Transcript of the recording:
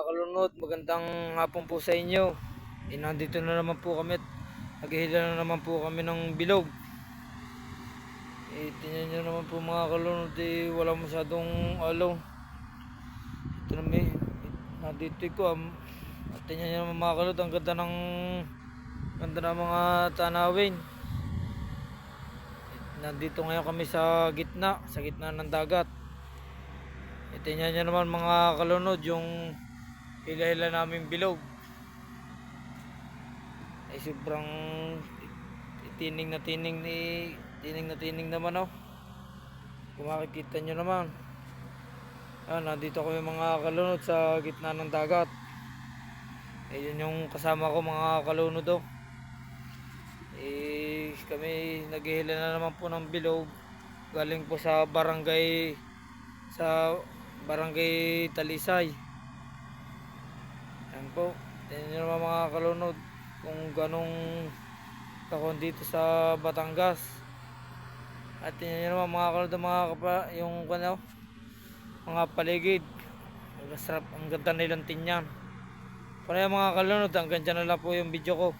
Kalunod, magandang hapon po sa inyo. Nandito na naman po kami at naghihila na naman po kami ng bilog. Tingnan nyo naman po mga kalunod, wala masyadong alaw. Ito naman, nandito ko. At tingnan nyo naman mga kalunod, ang ganda ng mga tanawin. Nandito ngayon kami sa gitna ng dagat. Tingnan nyo naman mga kalunod, yung hila-hila namin bilog ay sobrang tining na tining naman, oh. Kung makikita nyo naman, nandito kami mga kalunod sa gitna ng dagat. Ayun yung kasama ko mga kalunod, oh. Kami naghihila na naman po ng bilog galing po sa barangay Talisay. Ayan po, tingnan nyo naman mga kalunod kung ganong kakon dito sa Batangas. At tingnan nyo naman mga kalunod, mga paligid. Ang ganda nilang tingnan. Para mga kalunod, hanggang dyan na lang po yung video ko.